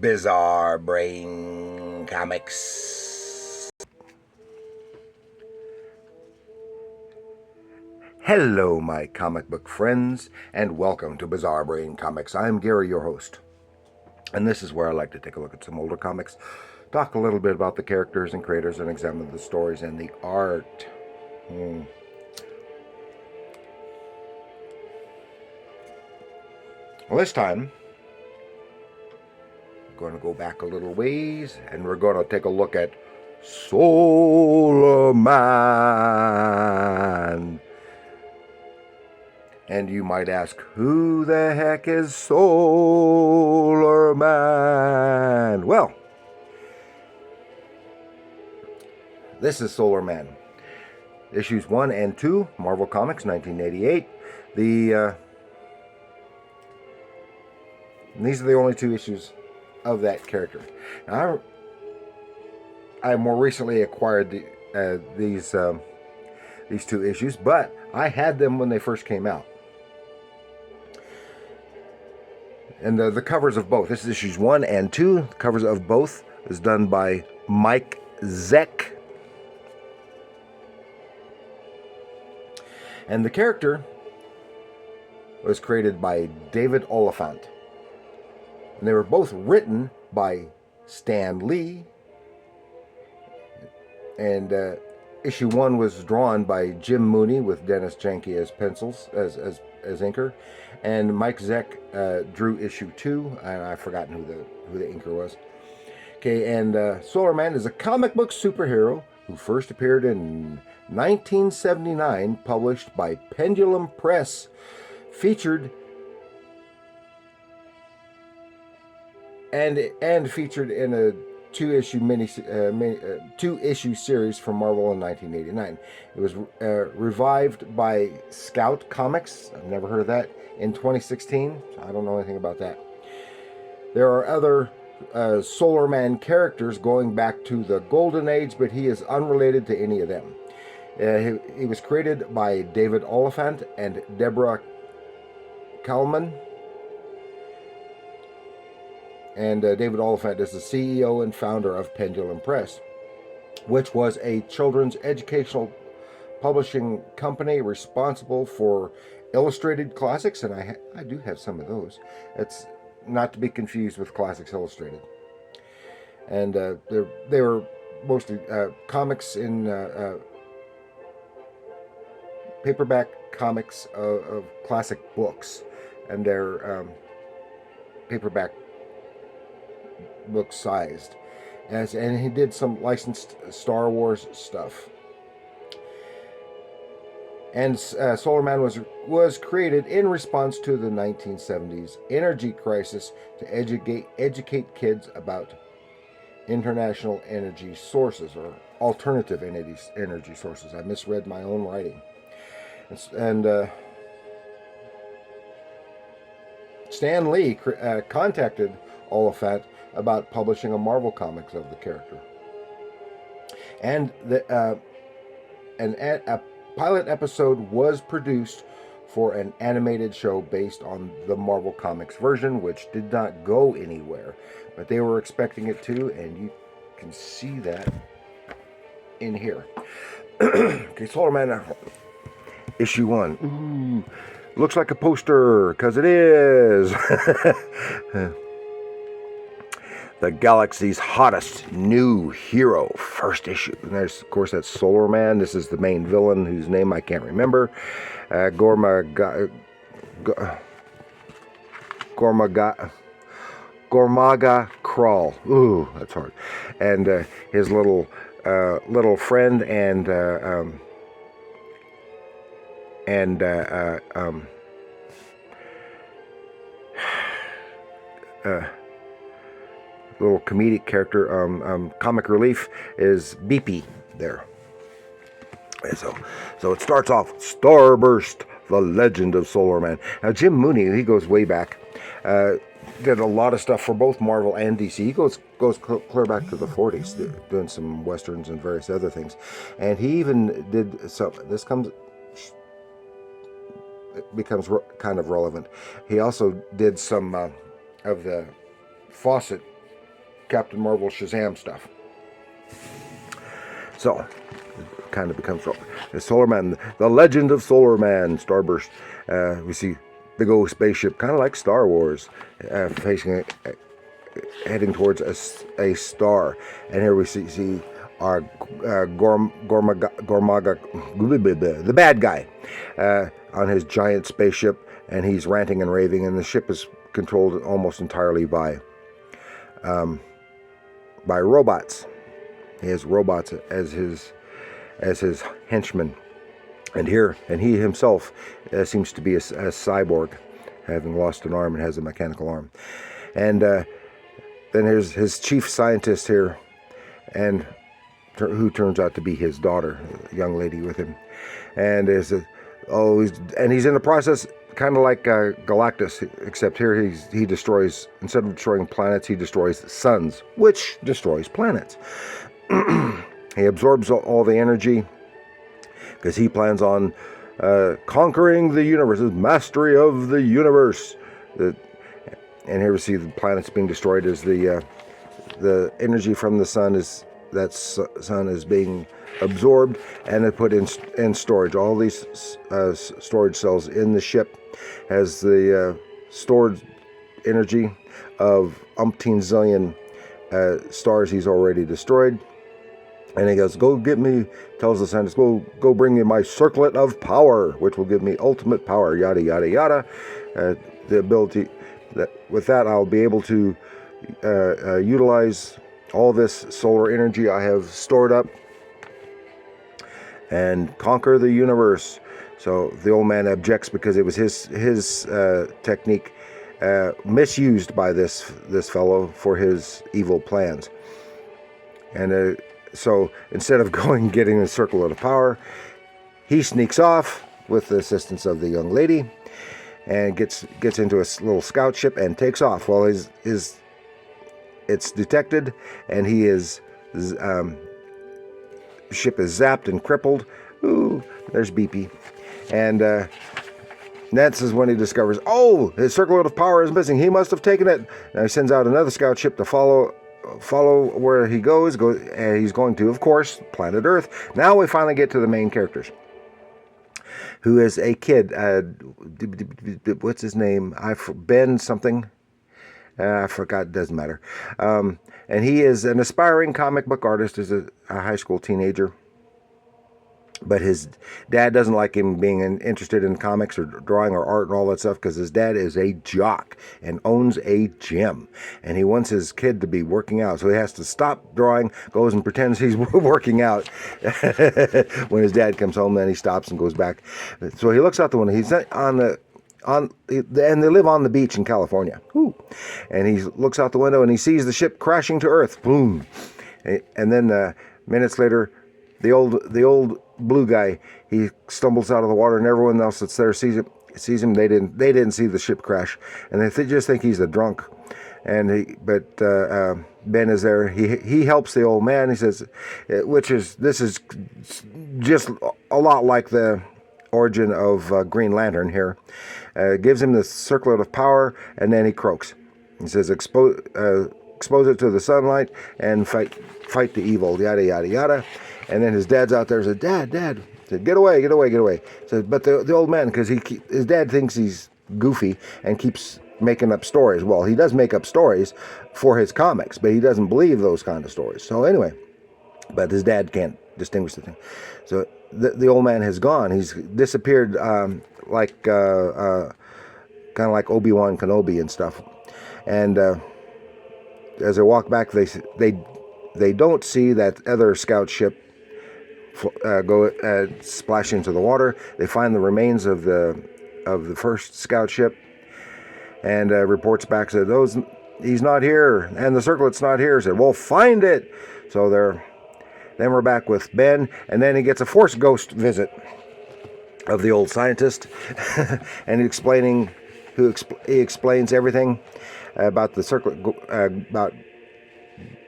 Bizarre Brain Comics. Hello, my comic book friends, and welcome to Bizarre Brain Comics. I'm Gary, your host, and this is where I like to take a look at some older comics, talk a little bit about the characters and creators, and examine the stories and the art. Well, this time, we're going to go back a little ways, and we're going to take a look at Solarman. And you might ask, who the heck is Solarman? Well, this is Solarman. Issues 1 and 2, Marvel Comics, 1988. These are the only two issues of that character. Now, I more recently acquired these two issues, but I had them when they first came out. And the covers of both, this is issues 1 and 2, the covers of both is done by Mike Zeck. And the character was created by David Oliphant. And they were both written by Stan Lee. And issue 1 was drawn by Jim Mooney with Dennis Janke as pencils, as inker. And Mike Zeck drew issue 2, and I've forgotten who the inker was. Okay, and Solarman is a comic book superhero who first appeared in 1979, published by Pendulum Press, featured in a two-issue series from Marvel in 1989. It was revived by Scout Comics. I've never heard of that. In 2016, I don't know anything about that. There are other Solarman characters going back to the Golden Age, but he is unrelated to any of them. He was created by David Oliphant and Deborah Kalman. And David Oliphant is the CEO and founder of Pendulum Press, which was a children's educational publishing company responsible for illustrated classics, and I do have some of those. It's not to be confused with Classics Illustrated. And they were mostly comics in paperback comics of classic books, and they're paperback book sized. And he did some licensed Star Wars stuff. And Solarman was created in response to the 1970s energy crisis to educate kids about international energy sources, or alternative energy sources. I misread my own writing. And Stan Lee contacted Oliphant about publishing a Marvel Comics of the character. And a pilot episode was produced for an animated show based on the Marvel Comics version, which did not go anywhere. But they were expecting it to, and you can see that in here. Okay, Solarman, issue 1. Ooh, looks like a poster, because it is. The galaxy's hottest new hero, first issue. And there's, of course, that's Solarman. This is the main villain, whose name I can't remember. Gormaga Crawl. Ooh, that's hard. And his little friend and little comedic character, comic relief, is Beepy there. And so it starts off, Starburst, the legend of Solarman. Now, Jim Mooney, he goes way back, did a lot of stuff for both Marvel and DC. He goes clear back to the 40s, doing some westerns and various other things. And he even did some, becomes kind of relevant. He also did some of the Fawcett Captain Marvel Shazam stuff. So, it kind of becomes Solarman, the legend of Solarman, Starburst. We see big old spaceship, kind of like Star Wars, facing heading towards a star. And here we see our Gormaga, the bad guy, on his giant spaceship, and he's ranting and raving, and the ship is controlled almost entirely by robots. He has robots as his henchmen, and he himself seems to be a cyborg, having lost an arm and has a mechanical arm. And then there's his chief scientist here, and who turns out to be his daughter, a young lady with him, and he's in the process, kind of like Galactus, except here he destroys, instead of destroying planets, he destroys suns, which destroys planets. He absorbs all the energy because he plans on conquering the universe, mastery of the universe. And here we see the planets being destroyed as the energy from the sun is being absorbed and put in storage. All these storage cells in the ship has the stored energy of umpteen zillion stars he's already destroyed. And he goes, tells the scientist, go bring me my circlet of power, which will give me ultimate power, yada, yada, yada. The ability that with that I'll be able to utilize all this solar energy I have stored up and conquer the universe. So the old man objects because it was his technique misused by this fellow for his evil plans. And so instead of getting the circlet of power, he sneaks off with the assistance of the young lady and gets into a little scout ship and takes off. Well, it's detected, and ship is zapped and crippled. Ooh, there's BP. And Nets is when he discovers, his circlet of power is missing. He must have taken it. Now he sends out another scout ship to follow where he goes, and he's going to, of course, planet Earth. Now we finally get to the main characters, who is a kid. What's his name? Ben something. I forgot. Doesn't matter. And he is an aspiring comic book artist. Is a high school teenager. But his dad doesn't like him being interested in comics or drawing or art and all that stuff, because his dad is a jock and owns a gym. And he wants his kid to be working out. So he has to stop drawing, goes and pretends he's working out. When his dad comes home, then he stops and goes back. So he looks out the window. He's and they live on the beach in California. Woo. And he looks out the window and he sees the ship crashing to Earth. Boom. And then minutes later, the old blue guy, he stumbles out of the water, and everyone else that's there sees him. They didn't see the ship crash, and they just think he's a drunk. And Ben is there. He helps the old man. He says, this is just a lot like the origin of Green Lantern here. Gives him the circlet of power, and then he croaks. He says, expose it to the sunlight and fight the evil, yada yada yada. And then his dad's out there and said, Dad, said, get away. Said, but the old man, because his dad thinks he's goofy and keeps making up stories. Well, he does make up stories for his comics, but he doesn't believe those kind of stories. So anyway, but his dad can't distinguish the thing. So the old man has gone. He's disappeared, kind of like Obi-Wan Kenobi and stuff. And as they walk back, they don't see that other scout ship go splash into the water. They find the remains of the first scout ship, and reports back, said, he's not here, and the circlet's not here. Said, well, find it. So then we're back with Ben, and then he gets a Force Ghost visit of the old scientist, and he explains everything about the circlet, about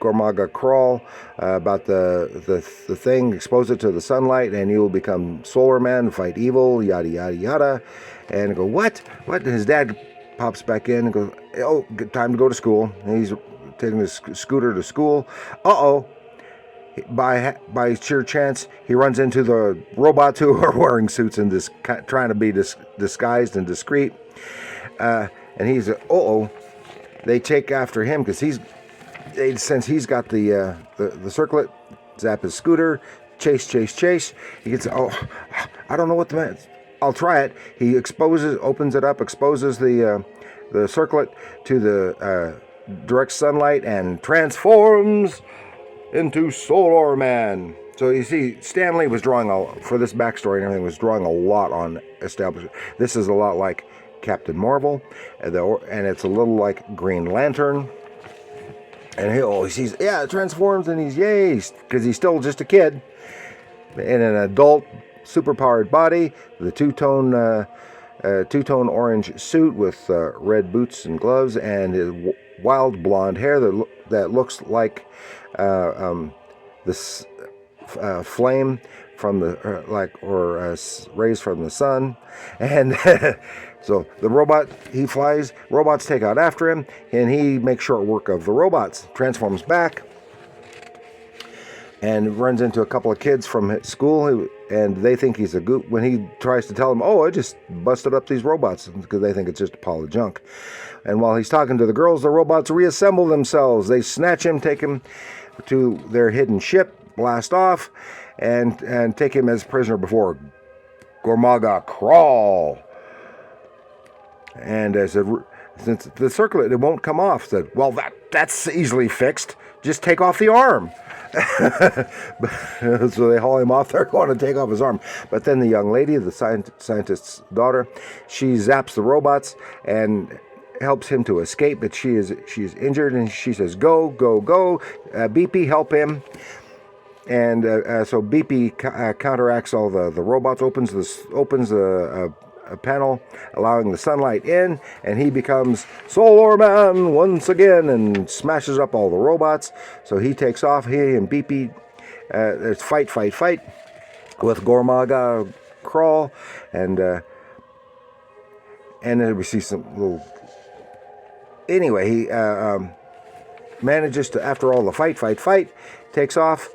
Gormaga Crawl, about the thing, expose it to the sunlight, and you will become Solarman, fight evil, yada yada yada. And I go, what? And his dad pops back in and goes, time to go to school. And he's taking his scooter to school. Uh-oh. By sheer chance, he runs into the robots who are wearing suits and trying to be disguised and discreet. And he's, they take after him because since he's got the circlet, zap his scooter, chase. He gets, I don't know what the man. I'll try it. He opens it up, exposes the circlet to the direct sunlight, and transforms into Solarman. So you see, Stanley was drawing for this backstory and everything, was drawing a lot on establishment. This is a lot like Captain Marvel, and it's a little like Green Lantern. And he sees, it transforms, and he's yay, because he's still just a kid in an adult, superpowered body, the two-tone orange suit with red boots and gloves, and his wild blonde hair that looks like this flame from the rays from the sun. And so the robot, he flies, robots take out after him, and he makes short work of the robots, transforms back, and runs into a couple of kids from school, and they think he's a goop when he tries to tell them, I just busted up these robots, because they think it's just a pile of junk. And while he's talking to the girls, the robots reassemble themselves. They snatch him, take him to their hidden ship, blast off, and take him as prisoner before Gormaga Crawl. And since the circlet, it won't come off, said, well, that's easily fixed. Just take off the arm. So they haul him off. They're going to take off his arm. But then the young lady, the scientist's daughter, she zaps the robots and helps him to escape. But she's injured, and she says, go. BP, help him. And so BP counteracts all the robots, opens a panel, allowing the sunlight in, and he becomes Solarman once again and smashes up all the robots. So he takes off. He and BP, there's fight with Gormaga Crawl, and then we see some little. Anyway, he manages to, after all the fight, takes off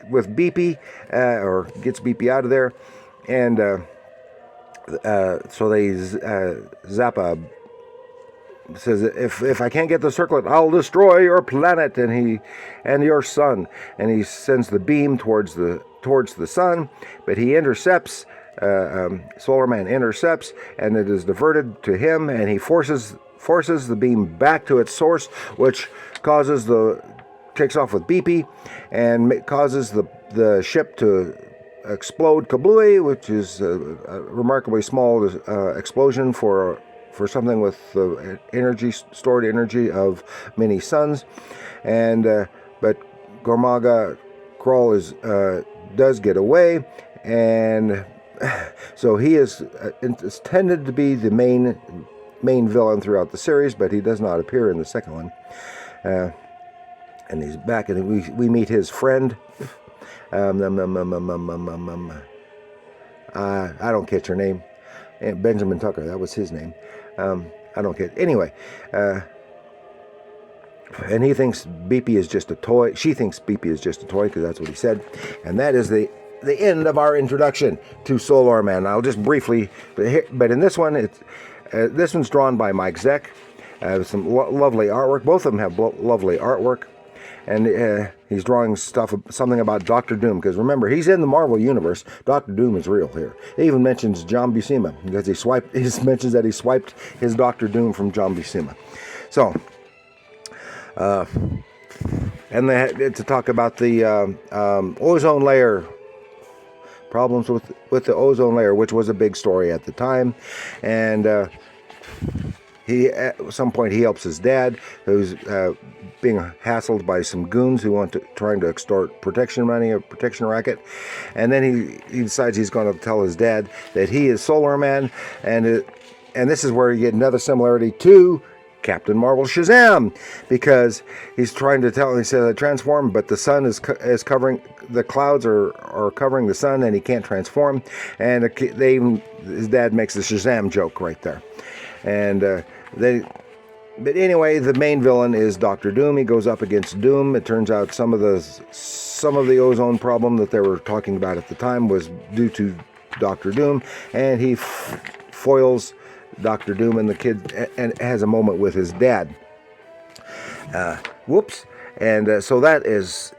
with BP, or gets BP out of there, and so they zap says, if I can't get the circlet, I'll destroy your planet and your sun. And he sends the beam towards the sun, but he intercepts. Solarman intercepts, and it is diverted to him, and he forces the beam back to its source, which takes off with BP and causes the ship to explode kablooey, which is a remarkably small explosion for something with stored energy of many suns. And but Gormaga Crawl does get away, and so he is intended to be the main villain throughout the series, but he does not appear in the second one. And he's back, and we meet his friend. I don't catch her name. Benjamin Tucker, that was his name. I don't catch. Anyway, and he thinks BP is just a toy. She thinks BP is just a toy, because that's what he said. And that is the end of our introduction to Solarman. I'll just briefly, but in this one, this one's drawn by Mike Zeck. Some lovely artwork. Both of them have lovely artwork. And he's drawing something about Dr. Doom, because remember, he's in the Marvel Universe. Dr. Doom is real here. He even mentions John Buscema, because he mentions that he swiped his Dr. Doom from John Buscema. So, and they had to talk about the ozone layer, problems with the ozone layer, which was a big story at the time. And at some point he helps his dad, who's being hassled by some goons who trying to extort protection money, a protection racket. And then he decides he's going to tell his dad that he is Solarman, and this is where you get another similarity to Captain Marvel Shazam, because he's trying to tell him, he says, I transform, but the sun is covering, the clouds are covering the sun, and he can't transform. And his dad makes the Shazam joke right there. And But anyway, the main villain is Doctor Doom. He goes up against Doom. It turns out some of the ozone problem that they were talking about at the time was due to Doctor Doom, and he foils Doctor Doom and the kid, and has a moment with his dad. Whoops! And so that is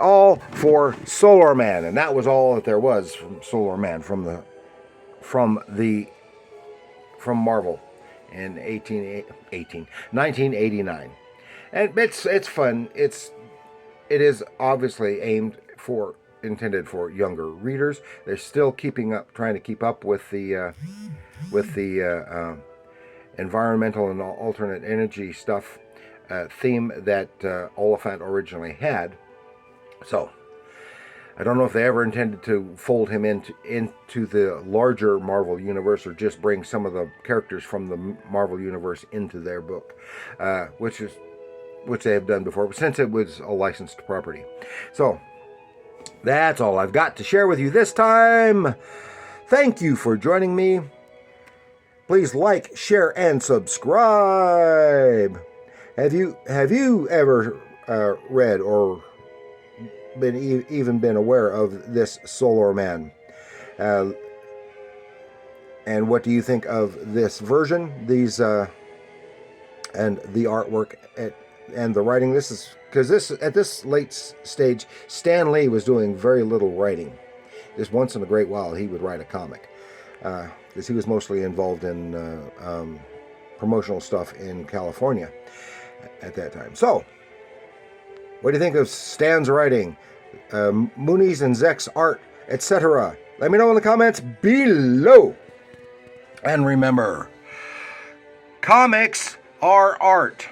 all for Solarman, and that was all that there was from Solarman from Marvel in 1989. And it's fun. It is obviously intended for younger readers. They're still trying to keep up with the environmental and alternate energy stuff theme that Oliphant originally had. So I don't know if they ever intended to fold him into the larger Marvel universe, or just bring some of the characters from the Marvel universe into their book, which they have done before, but since it was a licensed property. So that's all I've got to share with you this time. Thank you for joining me. Please like, share, and subscribe. Have you ever read or even been aware of this Solarman? And what do you think of this version? These and the artwork and the writing. This is because at this late stage, Stan Lee was doing very little writing. Just once in a great while, he would write a comic, because he was mostly involved in promotional stuff in California at that time. So, what do you think of Stan's writing, Mooney's and Zeck's art, etc.? Let me know in the comments below. And remember, comics are art.